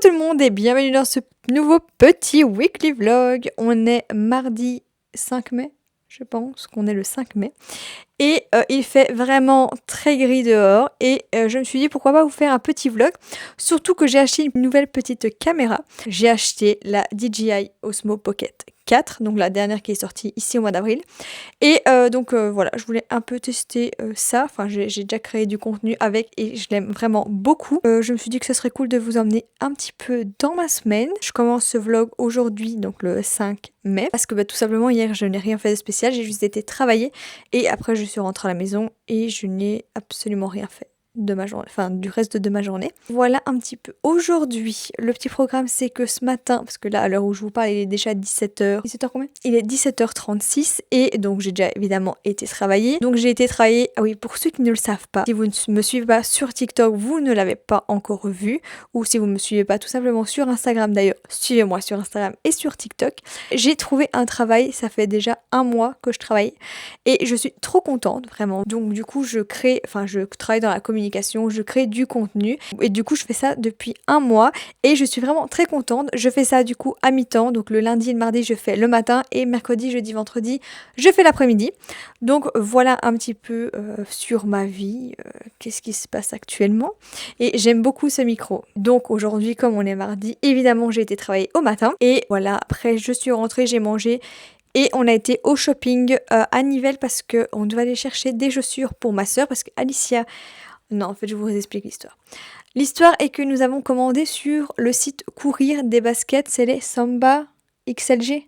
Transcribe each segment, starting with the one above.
tout le monde et bienvenue dans ce nouveau petit weekly vlog. On est mardi 5 mai, je pense qu'on est le 5 mai. Et il fait vraiment très gris dehors et je me suis dit pourquoi pas vous faire un petit vlog. Surtout que j'ai acheté une nouvelle petite caméra. J'ai acheté la DJI Osmo Pocket 4, donc la dernière qui est sortie ici au mois d'avril. Et donc voilà, je voulais un peu tester ça. Enfin, j'ai déjà créé du contenu avec et je l'aime vraiment beaucoup. Je me suis dit que ce serait cool de vous emmener un petit peu dans ma semaine. Je commence ce vlog aujourd'hui, donc le 5 mai. Parce que tout simplement, hier, je n'ai rien fait de spécial. J'ai juste été travailler et après, je suis rentrée à la maison et je n'ai absolument rien fait de ma journée, enfin du reste de ma journée. Voilà un petit peu. Aujourd'hui, le petit programme c'est que ce matin, parce que là à l'heure où je vous parle il est déjà 17h. 17h combien? Il est 17h36 et donc j'ai déjà évidemment été travailler. Donc j'ai été travailler, ah oui pour ceux qui ne le savent pas, si vous ne me suivez pas sur TikTok, vous ne l'avez pas encore vu, ou si vous ne me suivez pas tout simplement sur Instagram d'ailleurs, suivez-moi sur Instagram et sur TikTok. J'ai trouvé un travail, ça fait déjà un mois que je travaille et je suis trop contente vraiment. Donc du coup je travaille dans la communication, je crée du contenu et du coup je fais ça depuis un mois et je suis vraiment très contente. Je fais ça du coup à mi-temps, donc le lundi et le mardi je fais le matin et mercredi, jeudi, vendredi je fais l'après-midi. Donc voilà un petit peu sur ma vie, qu'est-ce qui se passe actuellement et j'aime beaucoup ce micro. Donc aujourd'hui comme on est mardi, évidemment j'ai été travailler au matin et voilà après je suis rentrée, j'ai mangé. Et on a été au shopping à Nivelles parce qu'on devait aller chercher des chaussures pour ma soeur parce qu'Alicia... Non, en fait, je vous explique l'histoire. L'histoire est que nous avons commandé sur le site Courir des baskets, c'est les Samba XLG.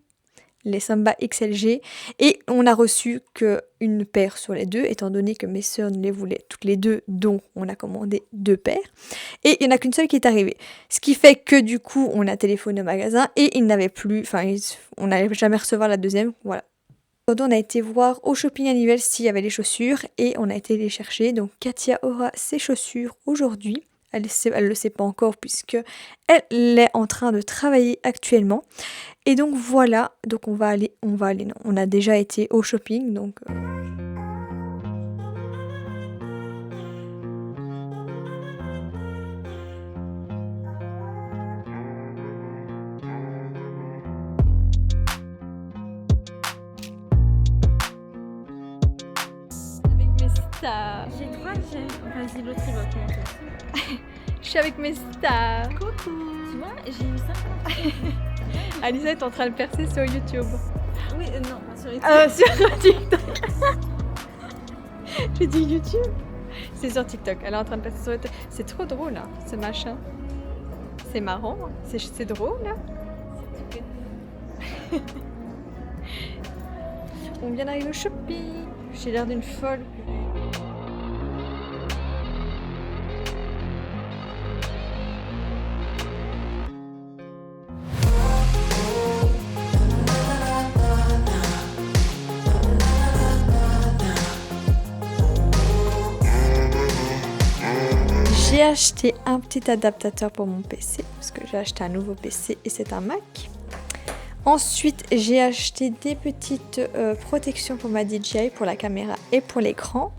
Les Samba XLG. Et on a reçu qu'une paire sur les deux, étant donné que mes sœurs ne les voulaient toutes les deux, donc on a commandé 2 paires. Et il n'y en a qu'une seule qui est arrivée. Ce qui fait que du coup, on a téléphoné au magasin et ils n'avaient plus, on n'allait jamais recevoir la deuxième, voilà. On a été voir au shopping à Nivelles s'il y avait les chaussures et on a été les chercher. Donc Katia aura ses chaussures aujourd'hui. Elle le sait pas encore puisque elle est en train de travailler actuellement. Et donc voilà, donc on a déjà été au shopping donc... J'ai 3 gemmes. Vas-y, l'autre il va commencer. Je suis avec mes stars. Coucou. Tu vois, j'ai eu ça. Alisa est en train de percer sur YouTube. Oui, non, pas sur YouTube. Sur TikTok. J'ai dit YouTube. C'est sur TikTok. Elle est en train de passer sur YouTube. C'est trop drôle, hein, ce machin. C'est marrant. C'est drôle. Hein. On vient d'arriver au shopping. J'ai l'air d'une folle. J'ai acheté un petit adaptateur pour mon PC parce que j'ai acheté un nouveau PC et c'est un Mac. Ensuite, j'ai acheté des petites protections pour ma DJI, pour la caméra et pour l'écran.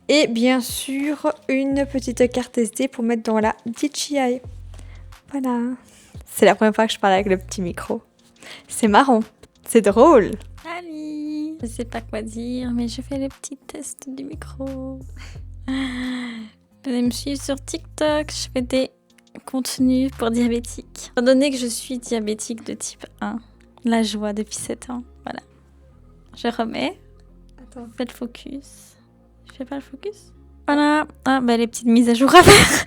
Et bien sûr, une petite carte SD pour mettre dans la DJI. Voilà. C'est la première fois que je parle avec le petit micro. C'est marrant. C'est drôle. Salut. Je sais pas quoi dire, mais je fais le petit test du micro. Allez me suivre sur TikTok, je fais des contenus pour diabétiques. Étant donné que je suis diabétique de type 1, la joie depuis 7 ans, voilà. Je remets. Attends. Fais le focus. Je fais pas le focus. Voilà. Ah bah les petites mises à jour à faire.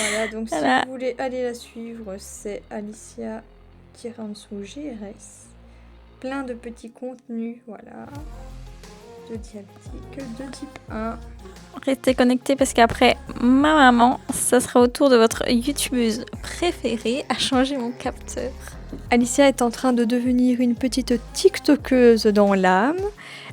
Voilà, donc voilà. Si vous voulez aller la suivre, c'est Alicia-GRS. Plein de petits contenus, voilà. De diabétique de type 1. Restez connectés parce qu'après ma maman, ça sera au tour de votre youtubeuse préférée à changer mon capteur. Alicia est en train de devenir une petite tiktokeuse dans l'âme.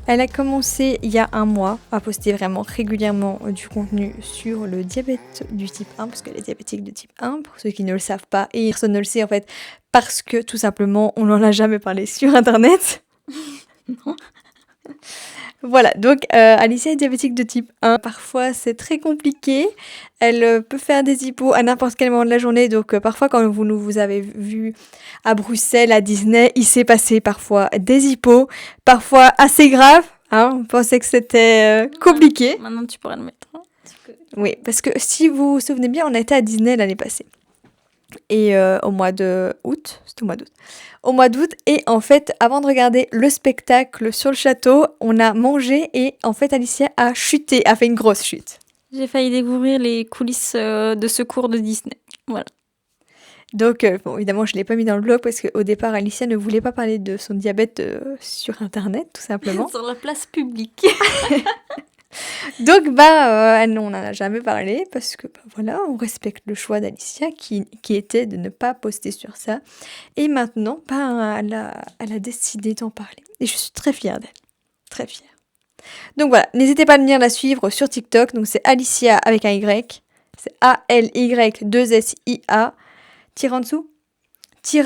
Elle a commencé il y a un mois à poster vraiment régulièrement du contenu sur le diabète du type 1, parce qu'elle est diabétique de type 1, pour ceux qui ne le savent pas, et personne ne le sait en fait, parce que tout simplement on n'en a jamais parlé sur internet. Non. Voilà, donc Alicia est diabétique de type 1. Parfois, c'est très compliqué. Elle peut faire des hypos à n'importe quel moment de la journée. Donc, parfois, quand vous avez vu à Bruxelles, à Disney, il s'est passé parfois des hypos, parfois assez graves. Hein, on pensait que c'était compliqué. Maintenant, tu pourras le mettre. Hein. Oui, parce que si vous vous souvenez bien, on a été à Disney l'année passée. Et au mois d'août, c'était au mois d'août. Au mois d'août, et en fait, avant de regarder le spectacle sur le château, on a mangé et en fait, Alicia a chuté, a fait une grosse chute. J'ai failli découvrir les coulisses de secours de Disney. Voilà. Donc, bon, évidemment, je ne l'ai pas mis dans le vlog parce qu'au départ, Alicia ne voulait pas parler de son diabète sur Internet, tout simplement. Sur la place publique. Donc, non, on n'en a jamais parlé parce que, voilà, on respecte le choix d'Alicia qui était de ne pas poster sur ça. Et maintenant, elle a décidé d'en parler. Et je suis très fière d'elle. Très fière. Donc voilà, n'hésitez pas à venir la suivre sur TikTok. Donc c'est Alicia avec un Y. C'est ALY2SIA. Tiré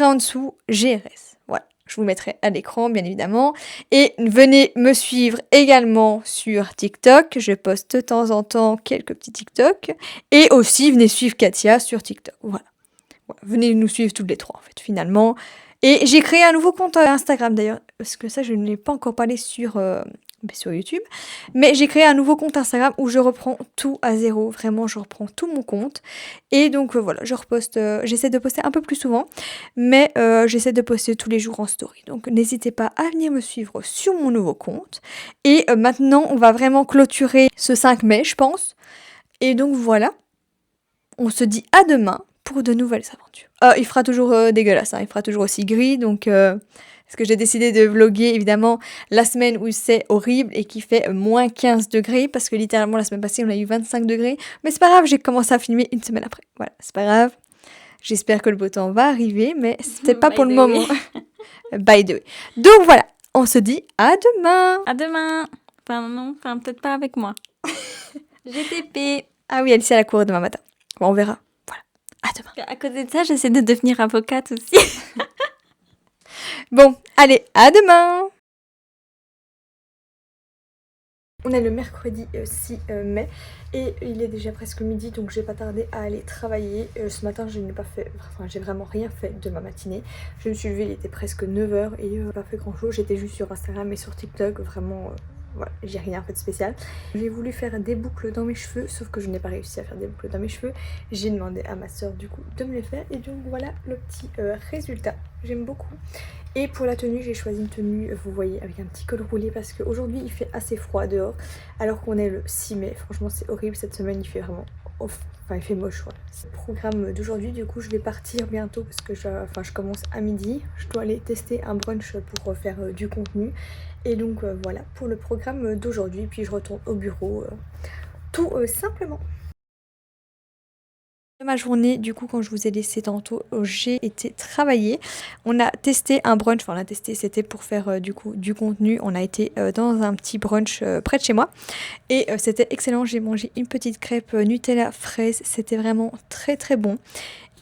en dessous, GRS. Voilà, je vous le mettrai à l'écran, bien évidemment. Et venez me suivre également sur TikTok. Je poste de temps en temps quelques petits TikTok. Et aussi, venez suivre Katia sur TikTok. Voilà. Venez nous suivre toutes les trois, en fait, finalement. Et j'ai créé un nouveau compte Instagram, d'ailleurs. Parce que ça, je ne l'ai pas encore parlé sur YouTube. Mais j'ai créé un nouveau compte Instagram où je reprends tout à zéro. Vraiment, je reprends tout mon compte. Et donc, voilà, je reposte. J'essaie de poster un peu plus souvent. Mais j'essaie de poster tous les jours en story. Donc, n'hésitez pas à venir me suivre sur mon nouveau compte. Et maintenant, on va vraiment clôturer ce 5 mai, je pense. Et donc, voilà. On se dit à demain pour de nouvelles aventures. Il fera toujours dégueulasse, hein, il fera toujours aussi gris, donc parce que j'ai décidé de vlogger évidemment la semaine où c'est horrible et qui fait moins 15 degrés, parce que littéralement la semaine passée on a eu 25 degrés, mais c'est pas grave, j'ai commencé à filmer une semaine après. Voilà, c'est pas grave. J'espère que le beau temps va arriver, mais c'était pas pour le moment. By the way. Donc voilà, on se dit à demain. À demain. Enfin non, peut-être pas avec moi. GTP. Ah oui, Alicia à la cour demain matin. Bon, on verra. Voilà. À demain. À côté de ça, j'essaie de devenir avocate aussi. Bon, allez, à demain. On est le mercredi 6 mai et il est déjà presque midi, donc j'ai pas tardé à aller travailler. Ce matin, je n'ai pas fait, enfin j'ai vraiment rien fait de ma matinée. Je me suis levée, il était presque 9 h et pas fait grand chose. J'étais juste sur Instagram et sur TikTok, vraiment voilà, j'ai rien fait de spécial. J'ai voulu faire des boucles dans mes cheveux, sauf que je n'ai pas réussi à faire des boucles dans mes cheveux. J'ai demandé à ma soeur du coup de me les faire et donc voilà le petit résultat. J'aime beaucoup. Et pour la tenue, j'ai choisi une tenue, vous voyez, avec un petit col roulé parce qu'aujourd'hui il fait assez froid dehors alors qu'on est le 6 mai. Franchement c'est horrible, cette semaine il fait vraiment off. Enfin il fait moche, voilà. C'est le programme d'aujourd'hui, du coup je vais partir bientôt parce que je commence à midi. Je dois aller tester un brunch pour faire du contenu. Et donc voilà pour le programme d'aujourd'hui, puis je retourne au bureau tout simplement. Ma journée, du coup, quand je vous ai laissé tantôt, j'ai été travailler. On a testé un brunch, enfin on a testé, c'était pour faire du coup du contenu. On a été dans un petit brunch près de chez moi et c'était excellent. J'ai mangé une petite crêpe Nutella fraise, c'était vraiment très très bon.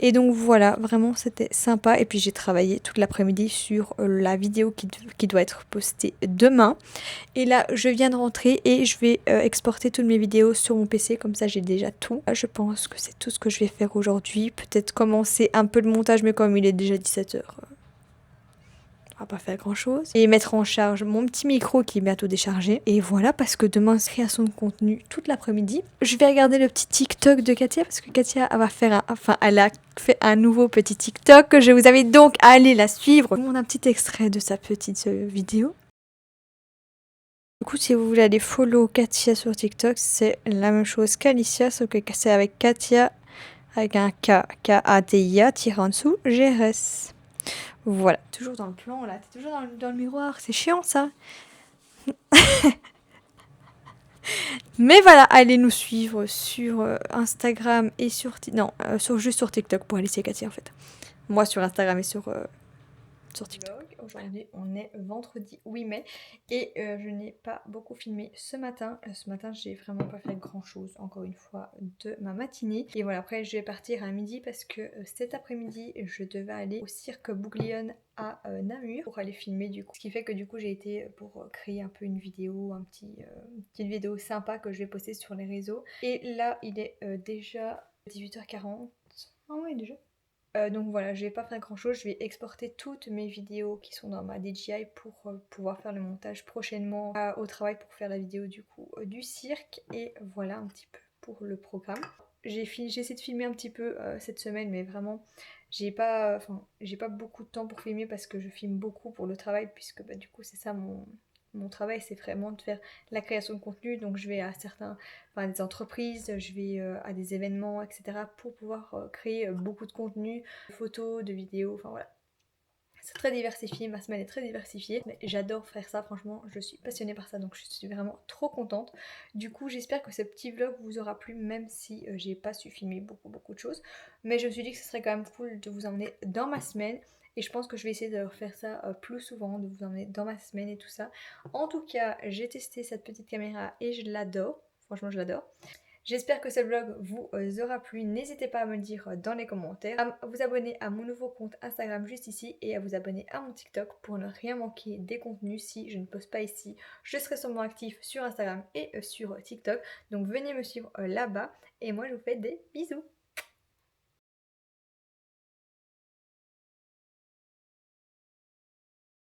Et donc voilà, vraiment c'était sympa. Et puis j'ai travaillé toute l'après-midi sur la vidéo qui doit être postée demain. Et là je viens de rentrer et je vais exporter toutes mes vidéos sur mon PC, comme ça j'ai déjà tout. Je pense que c'est tout ce que je vais faire aujourd'hui. Peut-être commencer un peu le montage, mais comme il est déjà 17 h, on va pas faire grand chose. Et mettre en charge mon petit micro qui est bientôt déchargé. Et voilà, parce que demain, création de contenu toute l'après-midi. Je vais regarder le petit TikTok de Katia, parce que Katia elle va faire elle a fait un nouveau petit TikTok. Je vous invite donc à aller la suivre. On a un petit extrait de sa petite vidéo. Du coup, si vous voulez aller follow Katia sur TikTok, c'est la même chose qu'Alicia, sauf que c'est avec Katia, avec un K, K-A-T-I-A, tiré en dessous, GRS. Voilà, toujours dans le plan là, t'es toujours dans le miroir, c'est chiant ça. Mais voilà, allez nous suivre sur Instagram et sur juste sur TikTok pour Alicia et Katia en fait. Moi sur Instagram et sur TikTok. Aujourd'hui on est vendredi 8 mai et je n'ai pas beaucoup filmé ce matin. Ce matin j'ai vraiment pas fait grand chose encore une fois de ma matinée. Et voilà, après je vais partir à midi parce que cet après-midi je devais aller au cirque Bouglione à Namur pour aller filmer du coup. Ce qui fait que du coup j'ai été pour créer un peu une vidéo, une petite vidéo sympa que je vais poster sur les réseaux. Et là il est déjà 18h40. Ah ouais déjà. Donc voilà, je vais pas faire grand chose, je vais exporter toutes mes vidéos qui sont dans ma DJI pour pouvoir faire le montage prochainement au travail pour faire la vidéo du coup du cirque. Et voilà un petit peu pour le programme. J'ai essayé de filmer un petit peu cette semaine, mais vraiment j'ai pas beaucoup de temps pour filmer parce que je filme beaucoup pour le travail, puisque bah, du coup c'est ça mon travail, c'est vraiment de faire la création de contenu. Donc je vais à des entreprises, je vais à des événements, etc. pour pouvoir créer beaucoup de contenu, de photos, de vidéos, enfin voilà. C'est très diversifié, ma semaine est très diversifiée. Mais j'adore faire ça, franchement, je suis passionnée par ça, donc je suis vraiment trop contente. Du coup, j'espère que ce petit vlog vous aura plu, même si j'ai pas su filmer beaucoup de choses. Mais je me suis dit que ce serait quand même cool de vous emmener dans ma semaine. Et je pense que je vais essayer de refaire ça plus souvent, de vous emmener dans ma semaine et tout ça. En tout cas, j'ai testé cette petite caméra et je l'adore. Franchement, je l'adore. J'espère que ce vlog vous aura plu. N'hésitez pas à me le dire dans les commentaires, à vous abonner à mon nouveau compte Instagram juste ici et à vous abonner à mon TikTok pour ne rien manquer des contenus. Si je ne poste pas ici, je serai sûrement active sur Instagram et sur TikTok. Donc venez me suivre là-bas et moi je vous fais des bisous.